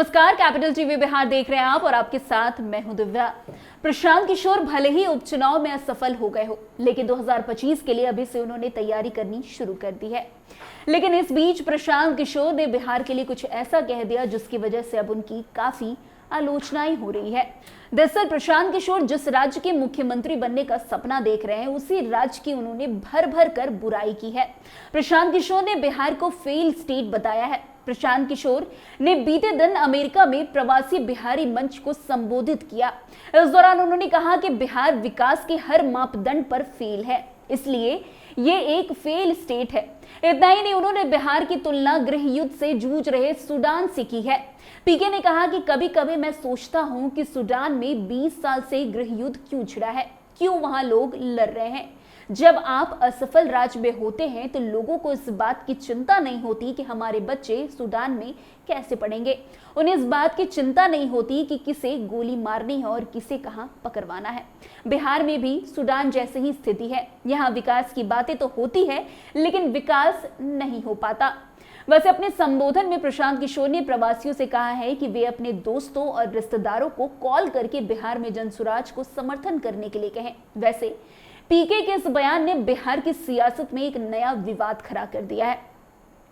नमस्कार, capital TV Bihar देख रहे हैं आप और आपके साथ मैं हूं दिव्या। प्रशांत किशोर भले ही उपचुनाव में असफल हो गए हो, लेकिन 2025 के लिए अभी से उन्होंने तैयारी करनी शुरू कर दी है। लेकिन इस बीच प्रशांत किशोर ने बिहार के लिए कुछ ऐसा कह दिया जिसकी वजह से अब उनकी काफी आलोचनाएं हो रही है। दरअसल प्रशांत किशोर जिस राज्य के मुख्यमंत्री बनने का सपना देख रहे हैं, उसी राज्य की उन्होंने भर भर कर बुराई की है। प्रशांत किशोर ने बिहार को फेल स्टेट बताया है। प्रशांत किशोर ने बीते दिन अमेरिका में प्रवासी बिहारी मंच को संबोधित किया। इस दौरान उन्होंने कहा कि बिहार विकास के हर मापदंड पर फेल है, इसलिए ये एक फेल स्टेट है। इतना ही नहीं, उन्होंने बिहार की तुलना गृह युद्ध से जूझ रहे सूडान से की है। पीके ने कहा कि कभी कभी मैं सोचता हूं कि सूडान में 20 साल से गृह युद्ध क्यों छिड़ा है, क्यों वहां लोग लड़ रहे हैं। जब आप असफल राज्य में होते हैं तो लोगों को इस बात की चिंता नहीं होती कि हमारे बच्चे सूडान में कैसे पढ़ेंगे। उन्हें इस बात की चिंता नहीं होती कि किसे गोली मारनी है और किसे कहां पकड़वाना है। बिहार में भी सूडान जैसी ही स्थिति है। यहाँ विकास की बातें तो होती है, लेकिन विकास नहीं हो पाता। वैसे अपने संबोधन में प्रशांत किशोर ने प्रवासियों से कहा है कि वे अपने दोस्तों और रिश्तेदारों को कॉल करके बिहार में जनसुराज को समर्थन करने के लिए कहें। वैसे पीके के इस बयान ने बिहार की सियासत में एक नया विवाद खड़ा कर दिया है।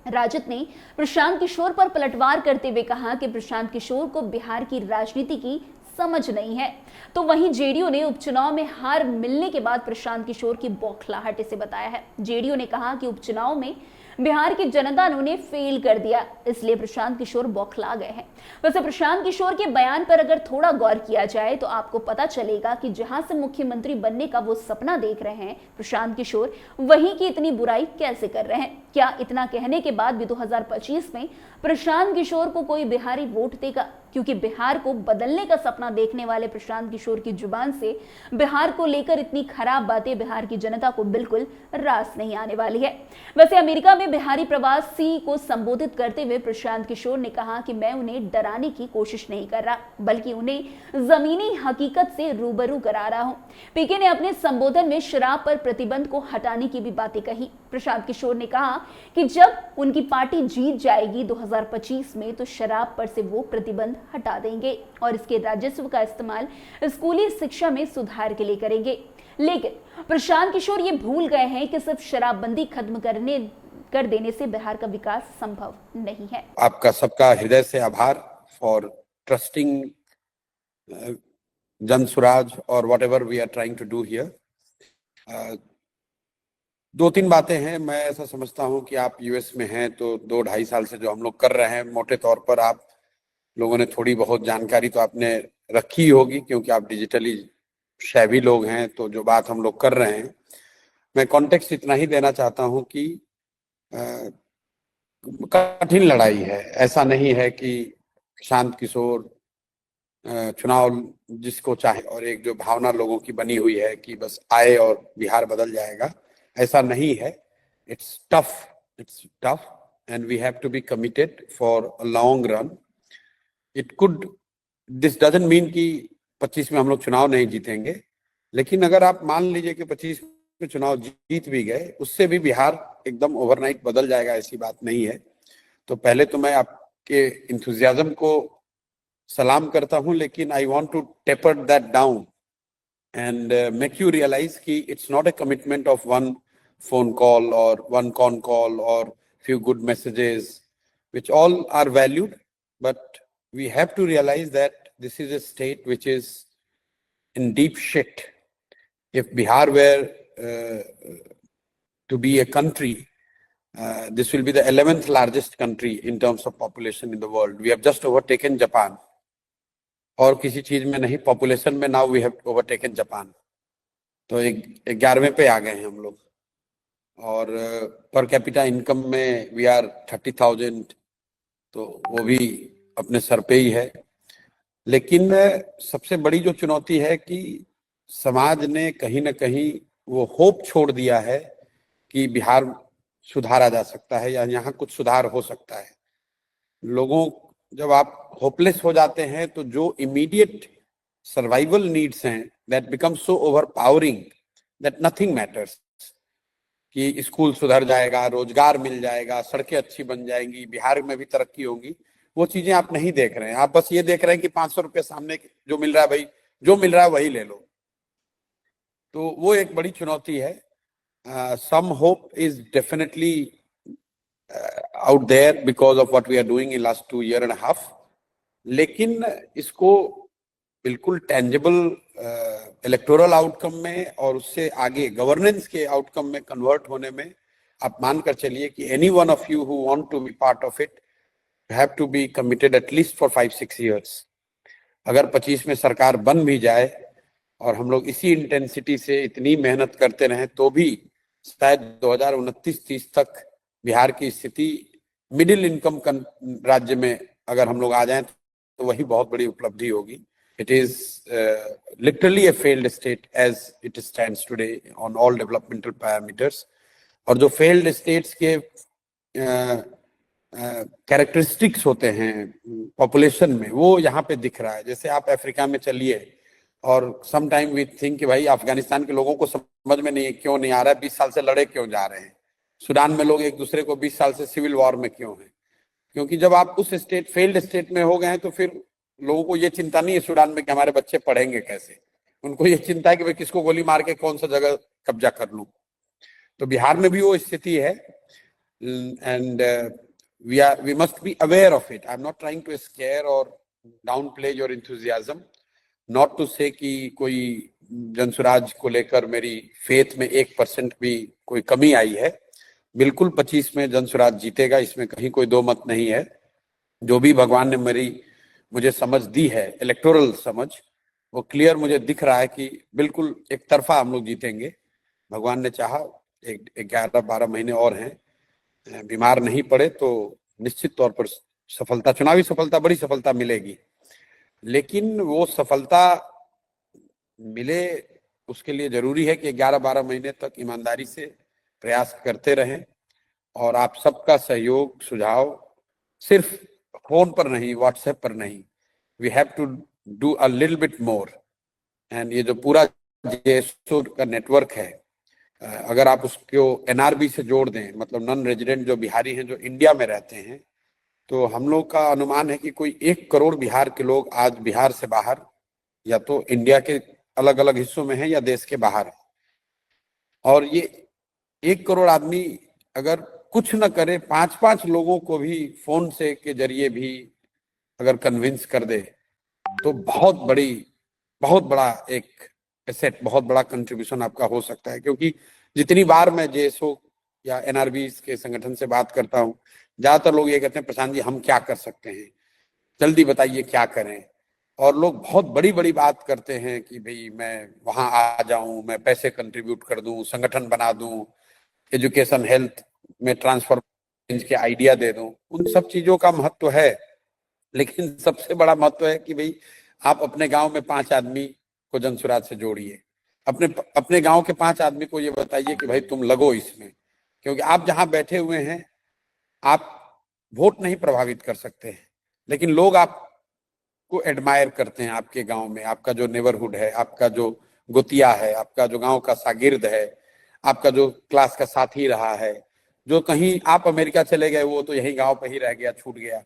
राजद ने प्रशांत किशोर पर पलटवार करते हुए कहा कि प्रशांत किशोर को बिहार की राजनीति की समझ नहीं है। तो वहीं जेडीयू ने उपचुनाव में हार मिलने के बाद प्रशांत किशोर की बौखलाहट इसे बताया है। जेडीयू ने कहा कि उपचुनाव में बिहार की जनता ने उन्हें फेल कर दिया, इसलिए प्रशांत किशोर बौखला गए हैं। वैसे प्रशांत किशोर के बयान पर अगर थोड़ा गौर किया जाए तो आपको पता चलेगा कि जहां से मुख्यमंत्री बनने का वो सपना देख रहे हैं प्रशांत किशोर, वहीं की इतनी बुराई कैसे कर रहे हैं। क्या इतना कहने के बाद भी 2025 में प्रशांत किशोर को कोई बिहारी वोट देगा? क्योंकि बिहार को बदलने का सपना देखने वाले प्रशांत किशोर की जुबान से बिहार को लेकर इतनी खराब बातें बिहार की जनता को बिल्कुल रास नहीं आने वाली है। वैसे अमेरिका में बिहारी प्रवासी को संबोधित करते हुए प्रशांत किशोर ने कहा कि मैं उन्हें डराने की कोशिश नहीं कर रहा, बल्कि उन्हें जमीनी हकीकत से रूबरू करा रहा हूं। पीके ने अपने संबोधन में शराब पर प्रतिबंध को हटाने की भी बातें कही। प्रशांत किशोर ने कहा कि जब उनकी पार्टी जीत जाएगी 2025 में, तो शराब पर से वो प्रतिबंध हटा देंगे और इसके राजस्व का इस्तेमाल स्कूली शिक्षा में सुधार के लिए करेंगे। लेकिन प्रशांत किशोर ये भूल गए हैं कि सिर्फ शराबबंदी खत्म कर देने से बिहार का विकास संभव नहीं है। आपका सबका हृदय से आभार फॉर ट्रस्टिंग जनसुराज और whatever we are trying to do here. दो तीन बातें हैं। मैं ऐसा समझता हूं कि आप यूएस में हैं तो 2-2.5 साल से जो हम लोग कर रहे हैं, मोटे तौर पर आप लोगों ने थोड़ी बहुत जानकारी तो आपने रखी होगी, क्योंकि आप डिजिटली शैवी लोग हैं। तो जो बात हम लोग कर रहे हैं, मैं कॉन्टेक्स्ट इतना ही देना चाहता हूं कि कठिन लड़ाई है। ऐसा नहीं है कि प्रशांत किशोर चुनाव जिसको चाहे और एक जो भावना लोगों की बनी हुई है कि बस आए और बिहार बदल जाएगा, ऐसा नहीं है। It's tough and we have to be committed for a long run. This doesn't mean कि 25 में हम लोग चुनाव नहीं जीतेंगे, लेकिन अगर आप मान लीजिए कि 25 में चुनाव जीत भी गए, उससे भी बिहार एकदम ओवरनाइट बदल जाएगा, ऐसी बात नहीं है। तो पहले तो मैं आपके इंथुजियाज्म को सलाम करता हूं, लेकिन I want to taper that down and make you realise कि it's not a commitment of one phone call or one con call or few good messages, which all are valued, but we have to realize that this is a state which is in deep shit. If Bihar were to be a country, this will be the 11th largest country in terms of population in the world. We have just overtaken Japan. और किसी चीज में नहीं, population में now we have overtaken Japan. तो 11वें पे आ गए हैं हम लोग। और पर कैपिटा इनकम में वी आर 30,000, तो वो भी अपने सर पे ही है। लेकिन सबसे बड़ी जो चुनौती है कि समाज ने कहीं ना कहीं वो होप छोड़ दिया है कि बिहार सुधारा जा सकता है या यहाँ कुछ सुधार हो सकता है। लोगों, जब आप होपलेस हो जाते हैं तो जो इमीडिएट सर्वाइवल नीड्स हैं, that become so overpowering that nothing matters. कि स्कूल सुधर जाएगा, रोजगार मिल जाएगा, सड़कें अच्छी बन जाएंगी, बिहार में भी तरक्की होगी, वो चीजें आप नहीं देख रहे हैं। आप बस ये देख रहे हैं कि 500 रुपये सामने जो मिल रहा है भाई, जो मिल रहा है वही ले लो। तो वो एक बड़ी चुनौती है। Some hope is definitely out there because of what we are doing in last 2.5 years, लेकिन इसको बिल्कुल टेंजिबल इलेक्टोरल आउटकम में और उससे आगे गवर्नेंस के आउटकम में कन्वर्ट होने में आप मानकर चलिए कि any one of you who want to be part of it have to be committed at least for 5-6 years। अगर 25 में सरकार बन भी जाए और हम लोग इसी इंटेंसिटी से इतनी मेहनत करते रहें तो भी शायद 2029-30 तक बिहार की स्थिति मिडिल इनकम राज्य में अगर हम लोग आ जाएं तो वही बहुत बड़ी उपलब्धि होगी। It is literally a failed state as it stands today on all developmental parameters. और जो फेल्ड स्टेट्स के कैरेक्टरिस्टिक्स होते हैं पॉपुलेशन में, वो यहाँ पे दिख रहा है। जैसे आप अफ्रीका में चलिए और सम टाइम वी थिंक कि भाई अफगानिस्तान के लोगों को समझ में नहीं क्यों नहीं आ रहा है, 20 साल से लड़े क्यों जा रहे हैं। सूडान में लोग एक दूसरे को 20 साल से सिविल वॉर में क्यों है, क्योंकि जब आप उस स्टेट फेल्ड स्टेट में हो गए हैं तो फिर लोगों को ये चिंता नहीं है सूडान में कि हमारे बच्चे पढ़ेंगे कैसे। उनको ये चिंता है कि भाई किसको गोली मार के कौन सा जगह कब्जा कर लूं। तो बिहार में भी वो स्थिति है and we must be aware of it. I am not trying to scare or downplay your enthusiasm, not to say कि कोई जनसुराज को लेकर मेरी फेथ में 1% भी कोई कमी आई है। बिल्कुल 25 में जनसुराज जीतेगा, इसमें कहीं कोई दो मत नहीं है। जो भी भगवान ने मुझे समझ दी है, इलेक्टोरल समझ, वो क्लियर मुझे दिख रहा है कि बिल्कुल एक तरफा हम लोग जीतेंगे। भगवान ने चाहा 11-12 महीने और हैं, बीमार नहीं पड़े तो निश्चित तौर पर सफलता, चुनावी सफलता, बड़ी सफलता मिलेगी। लेकिन वो सफलता मिले उसके लिए जरूरी है कि 11-12 महीने तक ईमानदारी से प्रयास करते रहें और आप सबका सहयोग सुझाव सिर्फ फोन पर नहीं, व्हाट्सएप पर नहीं, we have to do a little bit more. And ये जो पूरा जेएसओ का नेटवर्क है, अगर आप उसको एनआरबी से जोड़ दें, मतलब नॉन रेजिडेंट जो बिहारी हैं जो इंडिया में रहते हैं, तो हम लोग का अनुमान है कि कोई 1 करोड़ बिहार के लोग आज बिहार से बाहर या तो इंडिया के अलग अलग हिस्सों में हैं या देश के बाहर है। और ये 1 करोड़ आदमी अगर कुछ न करे, 5-5 लोगों को भी फोन से के जरिए भी अगर कन्विंस कर दे तो बहुत बड़ा एक एसेट, बहुत बड़ा कंट्रीब्यूशन आपका हो सकता है। क्योंकि जितनी बार मैं जेएसओ या एनआरबी के संगठन से बात करता हूँ, ज्यादातर लोग ये कहते हैं प्रशांत जी हम क्या कर सकते हैं, जल्दी बताइए क्या करें। और लोग बहुत बड़ी बड़ी बात करते हैं कि भाई मैं वहां आ जाऊं, मैं पैसे कंट्रीब्यूट कर दूं, संगठन बना दूं, एजुकेशन हेल्थ में ट्रांसफर के आइडिया दे दूं। उन सब चीजों का महत्व है, लेकिन सबसे बड़ा महत्व है कि भाई आप अपने गांव में 5 आदमी को जनसुराज से जोड़िए। अपने गांव के 5 आदमी को ये बताइए कि भाई तुम लगो इसमें, क्योंकि आप जहां बैठे हुए हैं आप वोट नहीं प्रभावित कर सकते हैं, लेकिन लोग आपको एडमायर करते हैं। आपके गांव में आपका जो नेबरहुड है, आपका जो गोतिया है, आपका जो गांव का शागिर्द है, आपका जो क्लास का साथी रहा है, जो कहीं आप अमेरिका चले गए वो तो यही गांव पे ही रह गया, छूट गया।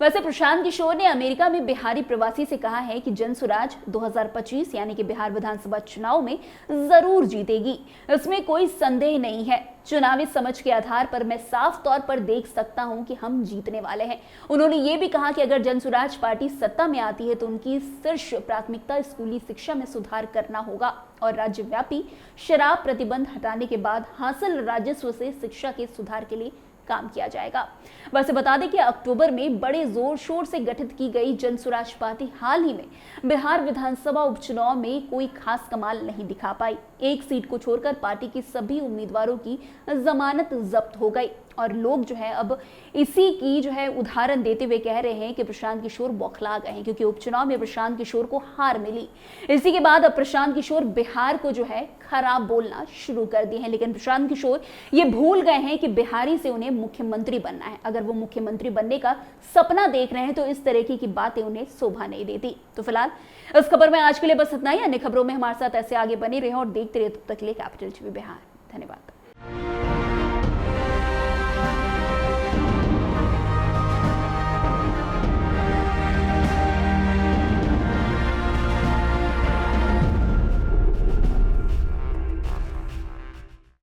वैसे प्रशांत किशोर ने अमेरिका में बिहारी प्रवासी से कहा है कि जनसुराज 2025 यानी कि बिहार विधानसभा चुनाव में जरूर जीतेगी, इसमें कोई संदेह नहीं है। चुनावी समझ के आधार पर मैं साफ तौर पर देख सकता हूं कि हम जीतने वाले हैं। उन्होंने ये भी कहा कि अगर जनसुराज पार्टी सत्ता में आती है तो उनकी शीर्ष प्राथमिकता स्कूली शिक्षा में सुधार करना होगा और राज्यव्यापी शराब प्रतिबंध हटाने के बाद हासिल राजस्व से शिक्षा के सुधार के लिए काम किया जाएगा। वैसे बता दें कि अक्टूबर में बड़े जोर शोर से गठित की गई जनसुराज पार्टी हाल ही में बिहार विधानसभा उपचुनाव में कोई खास कमाल नहीं दिखा पाई। एक सीट को छोड़कर पार्टी की सभी उम्मीदवारों की जमानत जब्त हो गई और लोग जो है अब इसी की जो है उदाहरण देते हुए कह रहे हैं कि प्रशांत किशोर बौखला गए हैं, क्योंकि उपचुनाव में प्रशांत किशोर को हार मिली। इसी के बाद अब प्रशांत किशोर बिहार को जो है खराब बोलना शुरू कर दिए हैं। लेकिन प्रशांत किशोर ये भूल गए हैं कि बिहारी से उन्हें मुख्यमंत्री बनना है। अगर वो मुख्यमंत्री बनने का सपना देख रहे हैं तो इस तरह की बातें उन्हें शोभा नहीं देती। तो फिलहाल इस खबर में आज के लिए बस इतना ही। अन्य खबरों में हमारे साथ ऐसे आगे बने रहे और देखते रहे। तब तक के लिए कैपिटल टीवी बिहार। धन्यवाद।